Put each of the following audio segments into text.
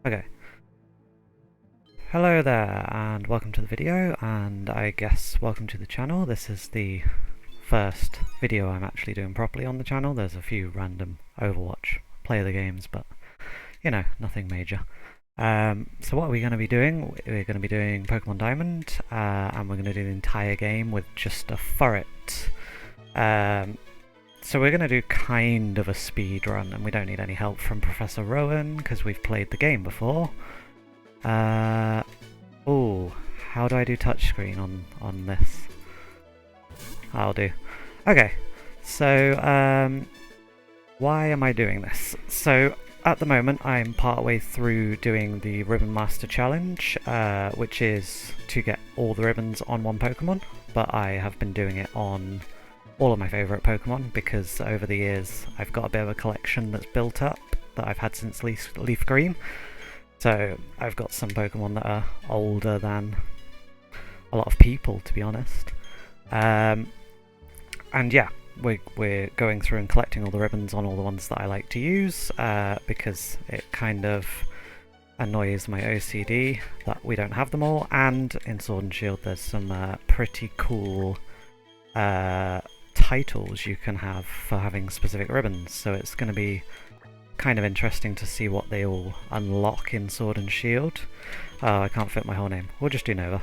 Okay. Hello there, and welcome to the video, and I guess welcome to the channel. This is the first video I'm actually doing properly on the channel. There's a few random Overwatch play the games, but you know, nothing major. So what are we going to be doing? We're going to be doing Pokemon Diamond, and we're going to do the entire game with just a Furret. So we're going to do kind of a speed run, and we don't need any help from Professor Rowan because we've played the game before. Oh, how do I do touchscreen on this? I'll do. Okay, so why am I doing this? So at the moment I'm partway through doing the Ribbon Master Challenge, which is to get all the ribbons on one Pokemon, but I have been doing it on all of my favourite Pokemon because over the years I've got a bit of a collection that's built up that I've had since Leaf Green. So I've got some Pokemon that are older than a lot of people, to be honest. And yeah, we're going through and collecting all the ribbons on all the ones that I like to use, because it kind of annoys my OCD that we don't have them all. And in Sword and Shield there's some pretty cool titles you can have for having specific ribbons, so it's going to be kind of interesting to see what they all unlock in Sword and Shield. I can't fit my whole name. We'll just do Nova.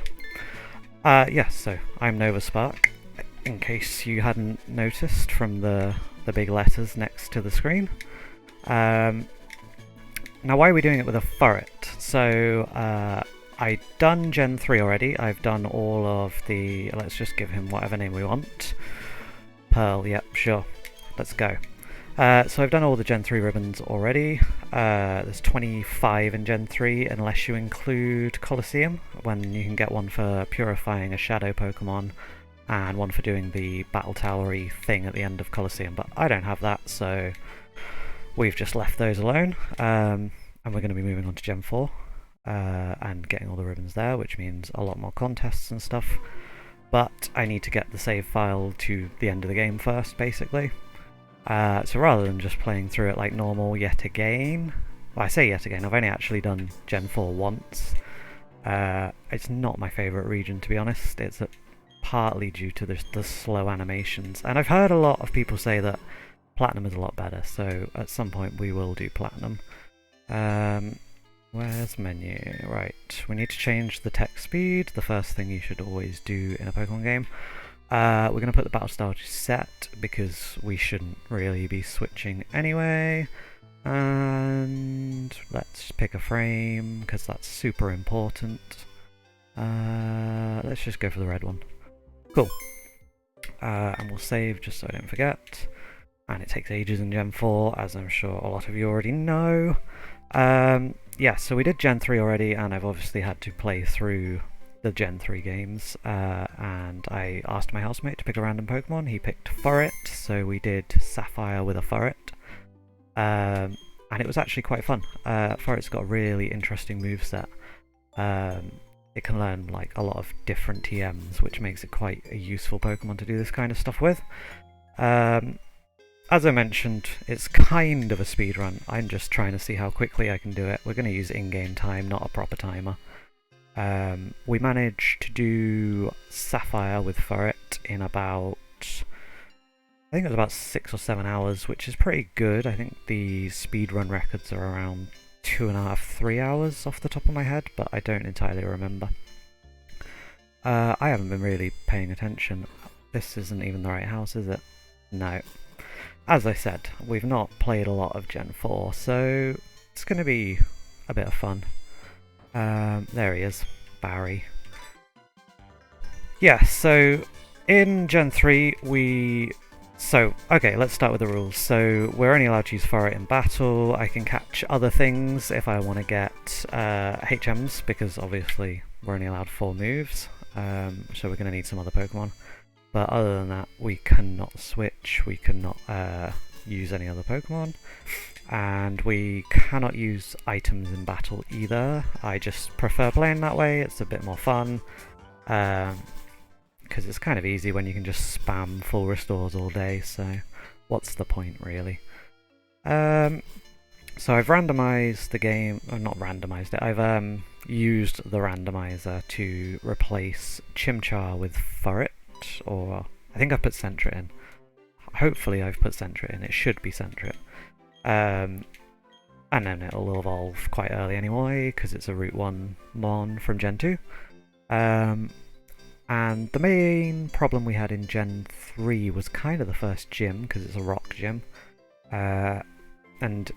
Yes, so I'm Nova Spark, in case you hadn't noticed from the big letters next to the screen. Now why are we doing it with a Furret? So I've done Gen 3 already. I've done all of the... let's just give him whatever name we want. Pearl, yep, sure. Let's go. So I've done all the Gen 3 ribbons already. There's 25 in Gen 3 unless you include Colosseum, when you can get one for purifying a shadow Pokemon and one for doing the Battle Tower-y thing at the end of Colosseum, but I don't have that, so we've just left those alone. And we're going to be moving on to Gen 4 and getting all the ribbons there, which means a lot more contests and stuff. But I need to get the save file to the end of the game first, basically. So rather than just playing through it like normal yet again, well, I say yet again, I've only actually done Gen 4 once. It's not my favourite region, to be honest. It's partly due to the slow animations, and I've heard a lot of people say that Platinum is a lot better, so at some point we will do Platinum. Where's menu? Right, we need to change the text speed, the first thing you should always do in a Pokemon game. We're going to put the battle style to set because we shouldn't really be switching anyway. And let's pick a frame because that's super important. Let's just go for the red one. Cool. And we'll save just so I don't forget. And it takes ages in Gen 4, as I'm sure a lot of you already know. Yeah, so we did Gen 3 already, and I've obviously had to play through the Gen 3 games, and I asked my housemate to pick a random Pokemon. He picked Furret, so we did Sapphire with a Furret, and it was actually quite fun. Furret's got a really interesting moveset. It can learn like a lot of different TMs, which makes it quite a useful Pokemon to do this kind of stuff with. As I mentioned, it's kind of a speed run. I'm just trying to see how quickly I can do it. We're going to use in-game time, not a proper timer. We managed to do Sapphire with Furret in about, I think it was about 6 or 7 hours, which is pretty good. I think the speedrun records are around 2.5, 3 hours off the top of my head, but I don't entirely remember. I haven't been really paying attention. This isn't even the right house, is it? No. As I said, we've not played a lot of Gen 4, so it's going to be a bit of fun. There he is, Barry. Yeah, so in Gen 3 okay, let's start with the rules. So we're only allowed to use Furret in battle. I can catch other things if I want to get HMs, because obviously we're only allowed 4 moves, so we're going to need some other Pokemon. But other than that, we cannot switch, we cannot use any other Pokemon. And we cannot use items in battle either. I just prefer playing that way, it's a bit more fun. Because it's kind of easy when you can just spam full restores all day, so what's the point really? So I've randomized the game, or not randomized it, I've used the randomizer to replace Chimchar with Furret, or I think I've put Sentret in. Hopefully I've put Sentret in, it should be Sentret. And then it'll evolve quite early anyway, because it's a Route 1 Mon from Gen 2. And the main problem we had in Gen 3 was kind of the first gym, because it's a rock gym. And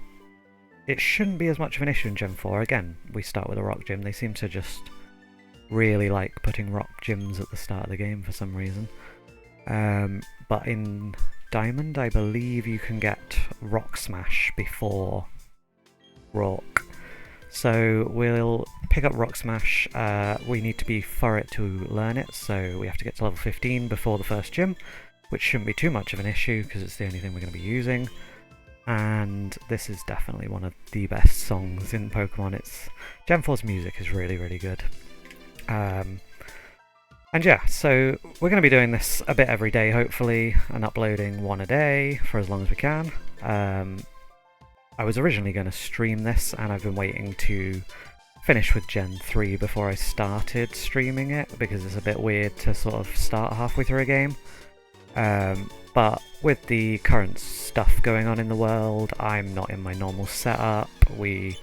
it shouldn't be as much of an issue in Gen 4. Again, we start with a rock gym. They seem to just really like putting rock gyms at the start of the game for some reason. But in Diamond, I believe you can get Rock Smash before Rock. So we'll pick up Rock Smash. We need to be Furret to learn it, so we have to get to level 15 before the first gym, which shouldn't be too much of an issue because it's the only thing we're going to be using. And this is definitely one of the best songs in Pokemon. Gen 4's music is really, really good. And yeah, so we're going to be doing this a bit every day, hopefully, and uploading one a day for as long as we can. I was originally going to stream this, and I've been waiting to finish with Gen 3 before I started streaming it, because it's a bit weird to sort of start halfway through a game. But with the current stuff going on in the world, I'm not in my normal setup. We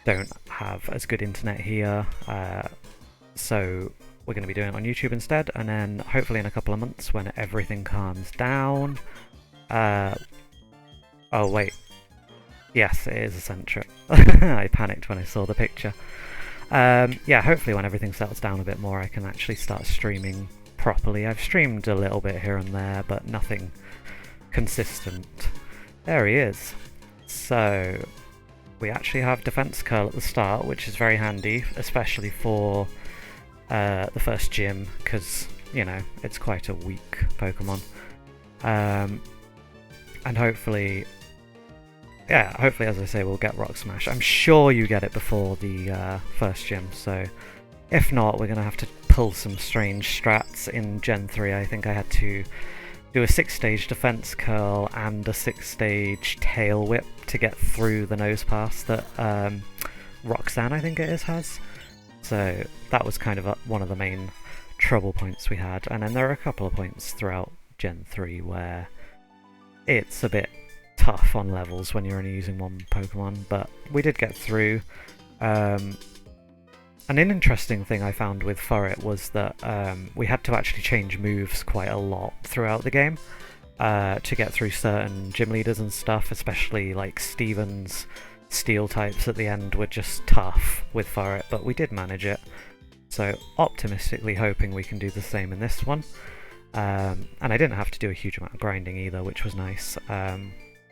don't have as good internet here, so we're going to be doing it on YouTube instead, and then hopefully in a couple of months when everything calms down... oh wait. Yes, it is a Sentret. I panicked when I saw the picture. Yeah, hopefully when everything settles down a bit more I can actually start streaming properly. I've streamed a little bit here and there, but nothing consistent. There he is. So, we actually have Defense Curl at the start, which is very handy, especially for the first gym, because, you know, it's quite a weak Pokemon. And hopefully, as I say, we'll get Rock Smash. I'm sure you get it before the first gym, so if not, we're going to have to pull some strange strats. In Gen 3, I think I had to do a 6-stage Defense Curl and a 6-stage Tail Whip to get through the nose pass that Roxanne, I think it is, has. So that was kind of one of the main trouble points we had. And then there are a couple of points throughout Gen 3 where it's a bit tough on levels when you're only using one Pokemon, but we did get through. And an interesting thing I found with Furret was that we had to actually change moves quite a lot throughout the game to get through certain gym leaders and stuff, especially like Steven's Steel types at the end were just tough with Furret, but we did manage it. So optimistically hoping we can do the same in this one. And I didn't have to do a huge amount of grinding either, which was nice.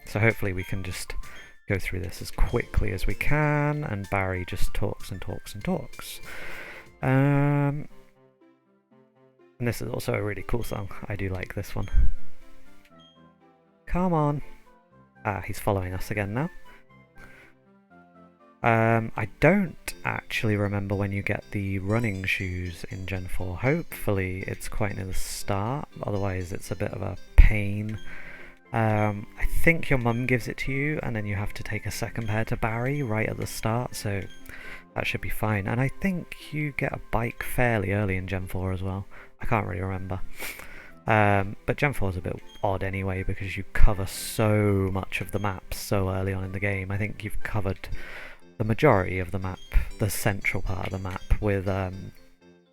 So hopefully we can just go through this as quickly as we can, and Barry just talks and talks and talks. And this is also a really cool song. I do like this one. Come on. Ah, he's following us again now. I don't actually remember when you get the running shoes in Gen 4. Hopefully it's quite near the start, otherwise it's a bit of a pain. I think your mum gives it to you, and then you have to take a second pair to Barry right at the start, so that should be fine. And I think you get a bike fairly early in Gen 4 as well. I can't really remember. But Gen 4 is a bit odd anyway, because you cover so much of the map so early on in the game. I think you've covered the majority of the map, the central part of the map, with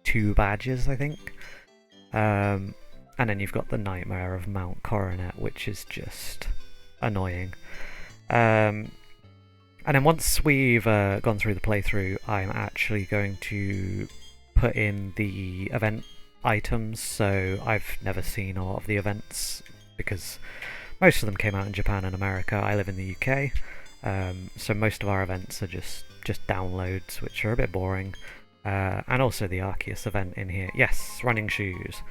2 badges, I think. And then you've got the nightmare of Mount Coronet, which is just annoying. And then once we've gone through the playthrough, I'm actually going to put in the event items. So I've never seen a lot of the events, because most of them came out in Japan and America. I live in the UK. So most of our events are just downloads, which are a bit boring. And also the Arceus event in here. Yes, running shoes.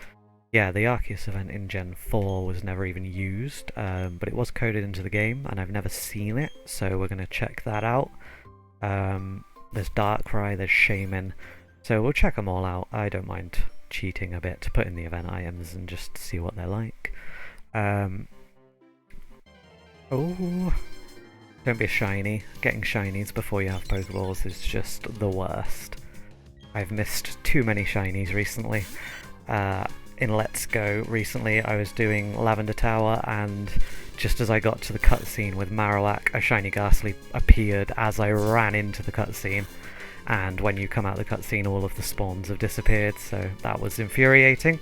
Yeah, the Arceus event in Gen 4 was never even used, but it was coded into the game, and I've never seen it, so we're going to check that out. There's Darkrai, there's Shaman, so we'll check them all out. I don't mind cheating a bit to put in the event items and just see what they're like. Oh... Don't be a shiny. Getting shinies before you have Pokeballs is just the worst. I've missed too many shinies recently. In Let's Go recently I was doing Lavender Tower, and just as I got to the cutscene with Marowak, a shiny Ghastly appeared as I ran into the cutscene. And when you come out of the cutscene, all of the spawns have disappeared, so that was infuriating.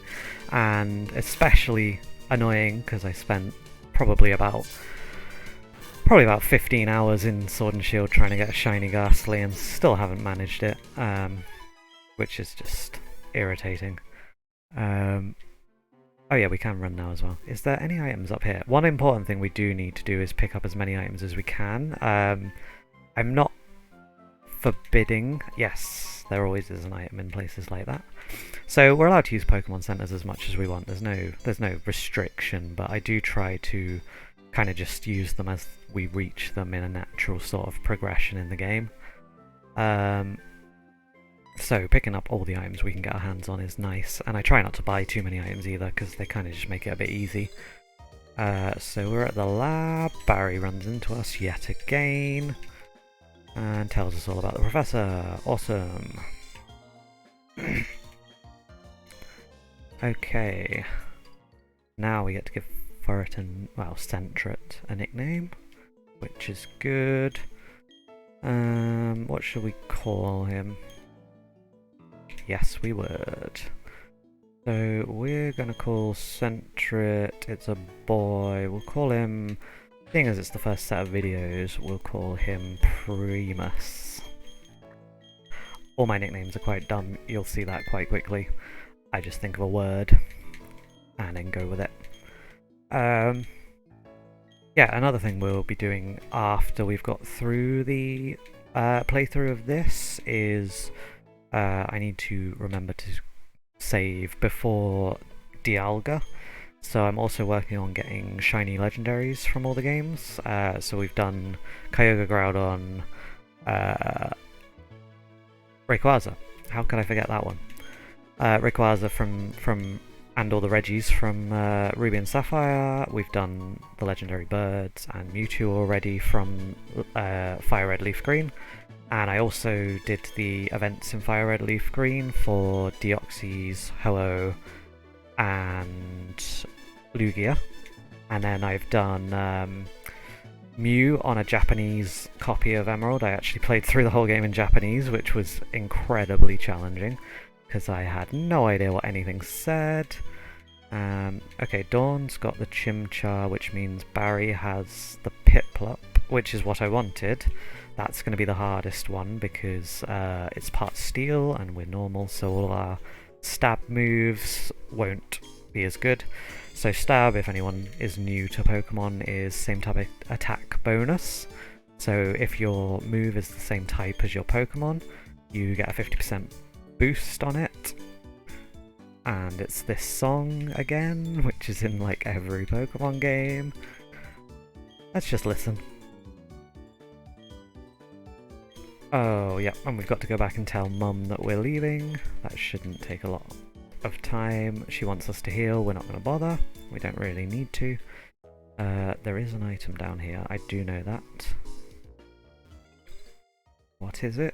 And especially annoying because I spent probably about 15 hours in Sword and Shield trying to get a shiny Ghastly and still haven't managed it, which is just irritating. Oh yeah, we can run now as well. Is there any items up here? One important thing we do need to do is pick up as many items as we can. I'm not forbidding. Yes, there always is an item in places like that. So we're allowed to use Pokemon Centers as much as we want. There's no restriction, but I do try to kind of just use them as we reach them in a natural sort of progression in the game. So picking up all the items we can get our hands on is nice, and I try not to buy too many items either because they kind of just make it a bit easy. So we're at the lab. Barry runs into us yet again and tells us all about the professor. Awesome. Okay, now we get to give Furret and, well, Sentret a nickname, which is good. What should we call him? Yes, we would. So we're gonna call Sentret, it's a boy, we'll call him, seeing as it's the first set of videos, we'll call him Primus. All my nicknames are quite dumb, you'll see that quite quickly. I just think of a word and then go with it. Yeah, another thing we'll be doing after we've got through the playthrough of this is I need to remember to save before Dialga. So I'm also working on getting shiny legendaries from all the games. So we've done Kyogre, Groudon, Rayquaza. How could I forget that one? Rayquaza from and all the Reggies from Ruby and Sapphire. We've done the legendary birds and Mewtwo already from Fire Red Leaf Green. And I also did the events in Fire Red Leaf Green for Deoxys, Ho-Oh, and Lugia. And then I've done Mew on a Japanese copy of Emerald. I actually played through the whole game in Japanese, which was incredibly challenging, because I had no idea what anything said. Okay, Dawn's got the Chimchar, which means Barry has the Piplup, which is what I wanted. That's going to be the hardest one because it's part steel and we're normal, so all our stab moves won't be as good. So stab, if anyone is new to Pokemon, is same type of attack bonus. So if your move is the same type as your Pokemon, you get a 50% boost on it. And it's this song again, which is in like every Pokemon game. Let's just listen. Oh, yeah, and we've got to go back and tell Mum that we're leaving. That shouldn't take a lot of time. She wants us to heal, we're not going to bother. We don't really need to. There is an item down here, I do know that. What is it?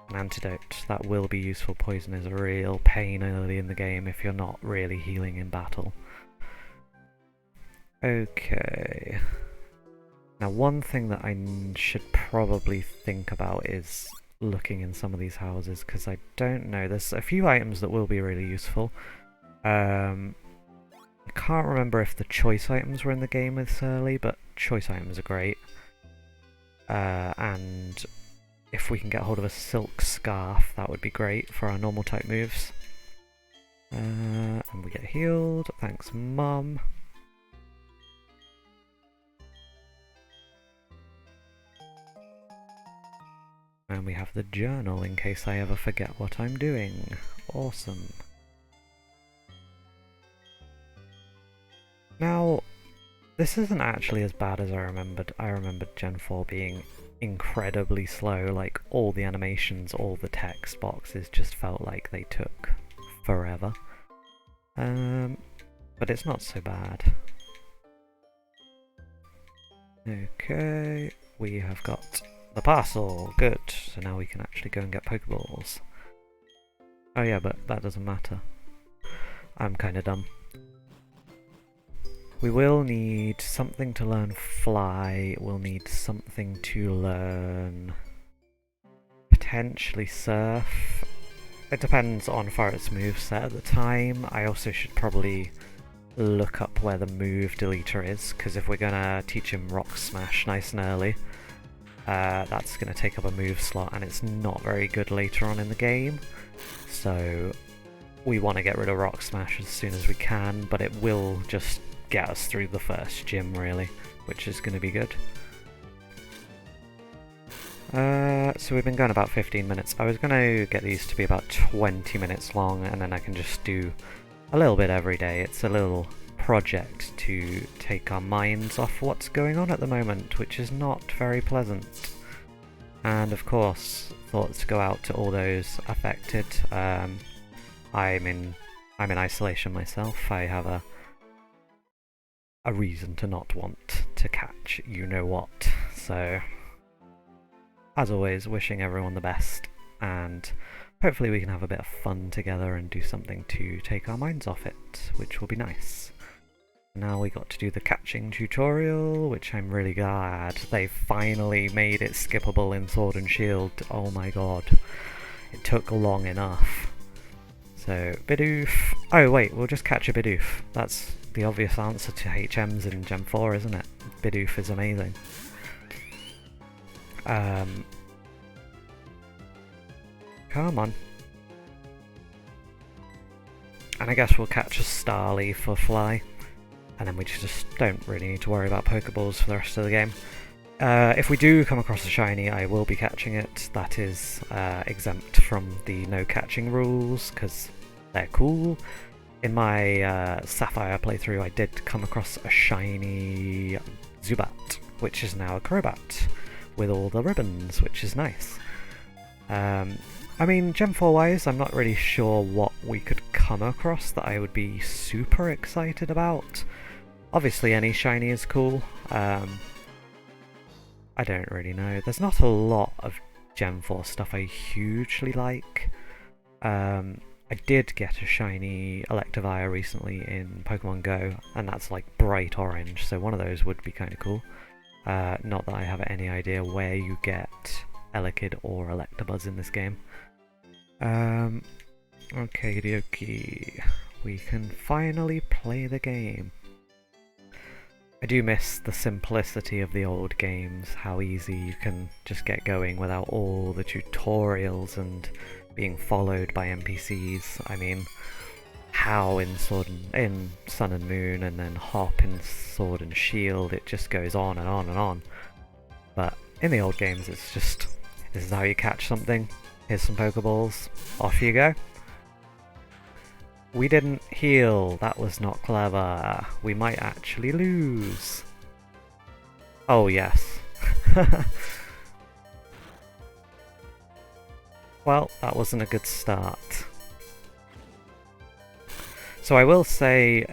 An antidote. That will be useful. Poison is a real pain early in the game if you're not really healing in battle. Okay. Now, one thing that I should probably think about is looking in some of these houses, because I don't know. There's a few items that will be really useful. I can't remember if the choice items were in the game this early, but choice items are great. And if we can get hold of a silk scarf, that would be great for our normal type moves. And we get healed. Thanks, Mum. And we have the journal in case I ever forget what I'm doing. Awesome. Now, this isn't actually as bad as I remembered. I remembered Gen 4 being incredibly slow, like all the animations, all the text boxes just felt like they took forever. But it's not so bad. Okay, we have got the parcel, good. So now we can actually go and get Pokeballs. Oh yeah, but that doesn't matter. I'm kinda dumb. We will need something to learn Fly, we'll need something to learn potentially Surf. It depends on Furret's moveset at the time. I also should probably look up where the move deleter is, because if we're gonna teach him Rock Smash nice and early, that's gonna take up a move slot, and it's not very good later on in the game. So we want to get rid of Rock Smash as soon as we can, but it will just get us through the first gym, really, which is going to be good. So we've been going about 15 minutes. I was going to get these to be about 20 minutes long, and then I can just do a little bit every day. It's a little project to take our minds off what's going on at the moment, which is not very pleasant. And of course, thoughts go out to all those affected. I'm in isolation myself. I have a reason to not want to catch you-know-what. So, as always, wishing everyone the best, and hopefully we can have a bit of fun together and do something to take our minds off it, which will be nice. Now we got to do the catching tutorial, which I'm really glad they finally made it skippable in Sword and Shield. Oh my god. It took long enough. So, Bidoof. Oh wait, we'll just catch a Bidoof. That's the obvious answer to HMs in Gen 4, isn't it? Bidoof is amazing. Come on. And I guess we'll catch a Starly for Fly. And then we just don't really need to worry about Pokeballs for the rest of the game. If we do come across a shiny, I will be catching it. That is exempt from the no catching rules, because they're cool. In my Sapphire playthrough, I did come across a shiny Zubat, which is now a Crobat, with all the ribbons, which is nice. I mean, Gen 4 wise, I'm not really sure what we could come across that I would be super excited about. Obviously any shiny is cool. I don't really know. There's not a lot of Gen 4 stuff I hugely like. I did get a shiny Electivire recently in Pokemon Go, and that's like bright orange, so one of those would be kind of cool. Not that I have any idea where you get Elekid or Electabuzz in this game. Okie dokie. We can finally play the game. I do miss the simplicity of the old games, how easy you can just get going without all the tutorials and being followed by NPCs. I mean, how in Sun and Moon, and then Hop in Sword and Shield, it just goes on and on and on. But in the old games, it's just, this is how you catch something, here's some Pokeballs, off you go. We didn't heal, that was not clever. We might actually lose. Oh yes. Well, that wasn't a good start. So I will say,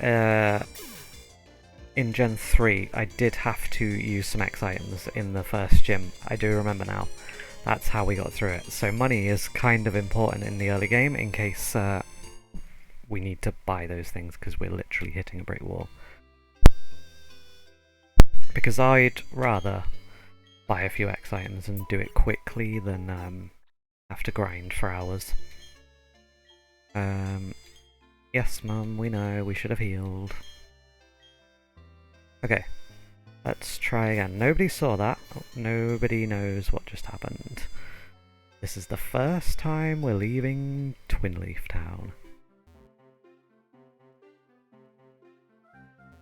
in Gen 3, I did have to use some X items in the first gym. I do remember now. That's how we got through it. So money is kind of important in the early game in case we need to buy those things, because we're literally hitting a brick wall. Because I'd rather buy a few X items and do it quickly than have to grind for hours. Yes, Mum, we know, we should have healed. Okay, let's try again. Nobody saw that. Nobody knows what just happened. This is the first time we're leaving Twinleaf Town.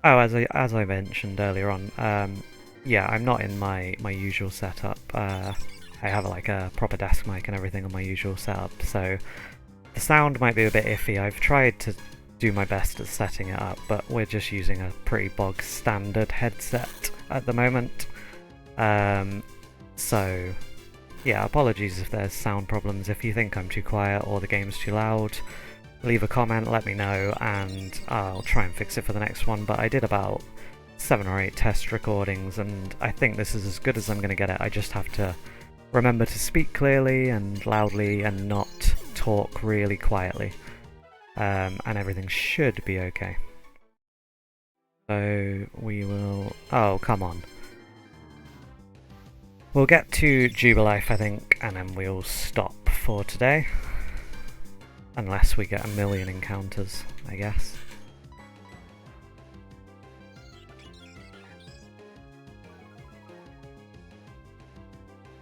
Oh, as I mentioned earlier on, yeah, I'm not in my usual setup. I have like a proper desk mic and everything on my usual setup, so the sound might be a bit iffy. I've tried to do my best at setting it up, but we're just using a pretty bog standard headset at the moment. So yeah, apologies if there's sound problems. If you think I'm too quiet or the game's too loud, leave a comment, let me know, and I'll try and fix it for the next one. But I did about 7 or 8 test recordings, and I think this is as good as I'm going to get it. I just have to remember to speak clearly and loudly and not talk really quietly, and everything should be okay. So we will... oh, come on. We'll get to Jubilife, I think, and then we'll stop for today. Unless we get a million encounters, I guess.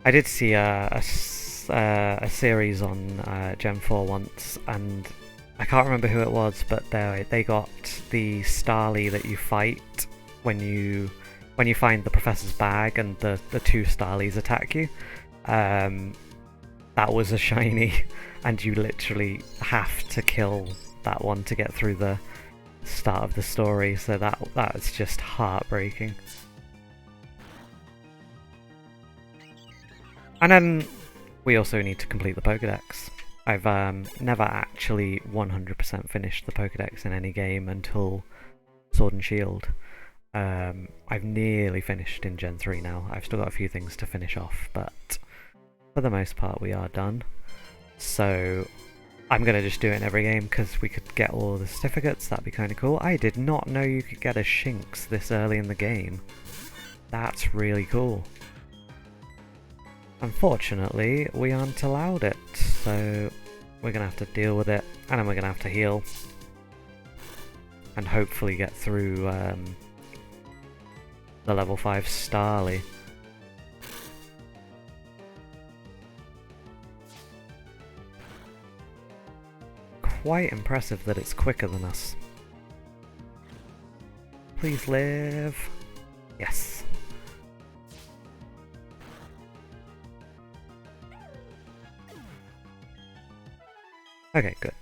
I did see a series on Gen 4 once, and I can't remember who it was, but they got the Starly that you fight when you find the Professor's bag and the 2 Starlies attack you. That was a shiny, and you literally have to kill that one to get through the start of the story, so that's just heartbreaking. And then we also need to complete the Pokédex. I've never actually 100% finished the Pokédex in any game until Sword and Shield. I've nearly finished in Gen 3 now. I've still got a few things to finish off, but for the most part we are done. So I'm going to just do it in every game because we could get all the certificates. That'd be kind of cool. I did not know you could get a Shinx this early in the game. That's really cool. Unfortunately, we aren't allowed it, so we're going to have to deal with it, and then we're going to have to heal. And hopefully get through the level 5 Starly. Quite impressive that it's quicker than us. Please live. Yes. Okay, good.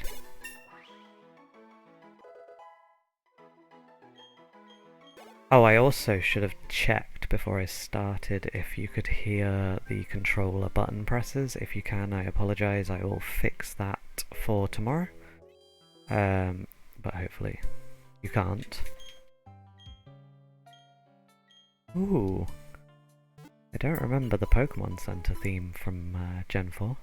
Oh, I also should have checked before I started if you could hear the controller button presses. If you can, I apologise. I will fix that for tomorrow. But hopefully you can't. Ooh. I don't remember the Pokemon Center theme from Gen 4.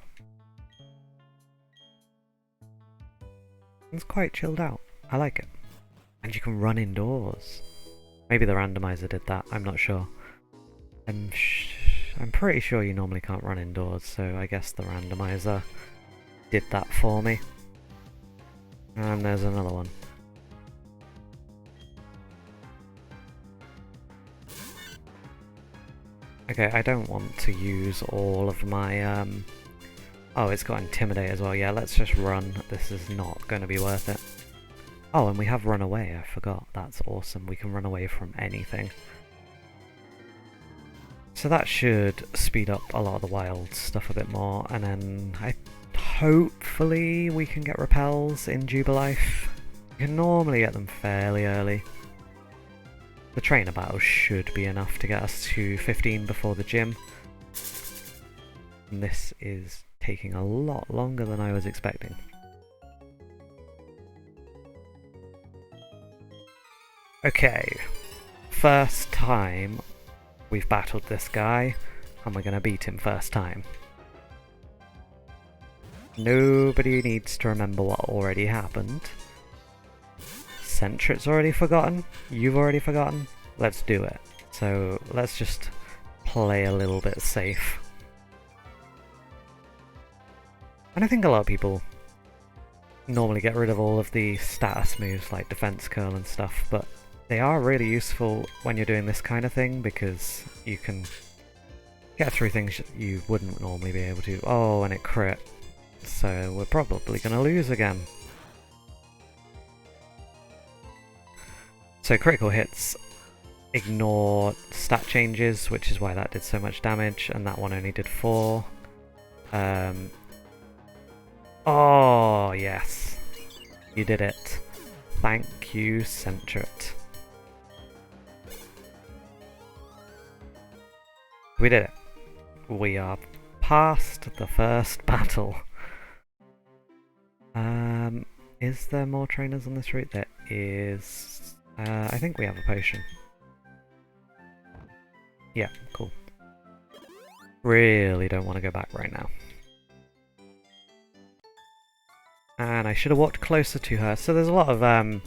It's quite chilled out. I like it. And you can run indoors. Maybe the randomizer did that, I'm not sure. I'm pretty sure you normally can't run indoors, so I guess the randomizer did that for me. And there's another one. Okay, I don't want to use all of my oh, it's got Intimidate as well. Yeah, let's just run. This is not going to be worth it. Oh, and we have Run Away. I forgot. That's awesome. We can run away from anything. So that should speed up a lot of the wild stuff a bit more. And then hopefully we can get Repels in Jubilife. You can normally get them fairly early. The trainer battle should be enough to get us to 15 before the gym. And this is taking a lot longer than I was expecting. Okay, first time we've battled this guy, and we're gonna beat him first time. Nobody needs to remember what already happened. Sentret's already forgotten, you've already forgotten, let's do it. So let's just play a little bit safe. And I think a lot of people normally get rid of all of the status moves like Defense Curl and stuff, but they are really useful when you're doing this kind of thing because you can get through things you wouldn't normally be able to. Oh, and it crit. So we're probably going to lose again. So critical hits ignore stat changes, which is why that did so much damage, and that one only did 4. Oh, yes. You did it. Thank you, Sentret. We did it. We are past the first battle. Is there more trainers on this route? There is. I think we have a potion. Yeah, cool. Really don't want to go back right now. And I should have walked closer to her. So there's a lot of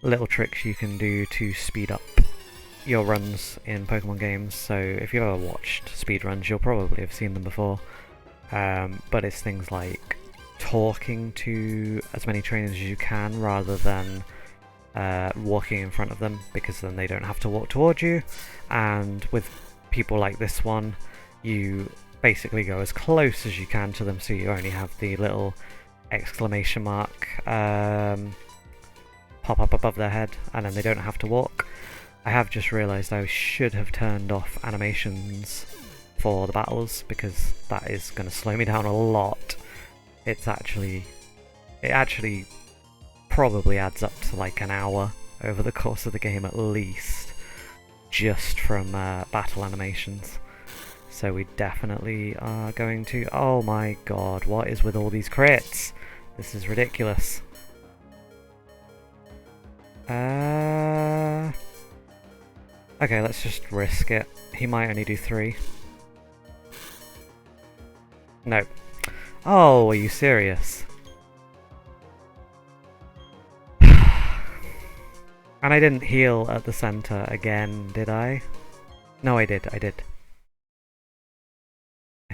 little tricks you can do to speed up your runs in Pokemon games. So if you've ever watched speedruns, you'll probably have seen them before. But it's things like talking to as many trainers as you can rather than walking in front of them, because then they don't have to walk towards you. And with people like this one, you basically go as close as you can to them, so you only have the little exclamation mark pop up above their head, and then they don't have to walk. I have just realised I should have turned off animations for the battles, because that is going to slow me down a lot. It actually probably adds up to like an hour over the course of the game at least, just from battle animations. So we definitely are going to... Oh my god, what is with all these crits? This is ridiculous. Okay, let's just risk it. He might only do 3. No. Oh, are you serious? And I didn't heal at the center again, did I? No, I did. I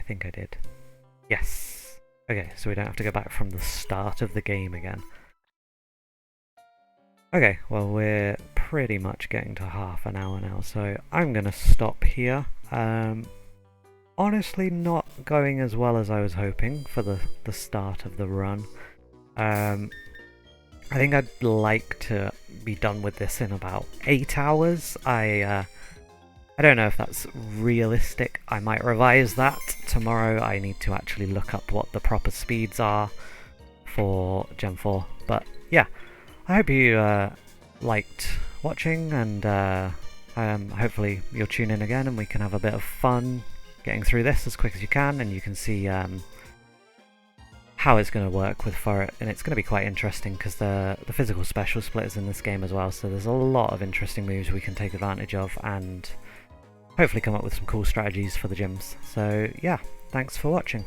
think I did. Yes. Okay, so we don't have to go back from the start of the game again. Okay, well we're pretty much getting to half an hour now, so I'm gonna stop here. Honestly, not going as well as I was hoping for the start of the run. I think I'd like to be done with this in about 8 hours. I don't know if that's realistic. I might revise that tomorrow. I need to actually look up what the proper speeds are for Gen 4. But yeah, I hope you liked watching, and hopefully you'll tune in again and we can have a bit of fun getting through this as quick as you can, and you can see how it's going to work with Furret, and it's going to be quite interesting because the physical special split is in this game as well, so there's a lot of interesting moves we can take advantage of and hopefully come up with some cool strategies for the gyms. So yeah, thanks for watching.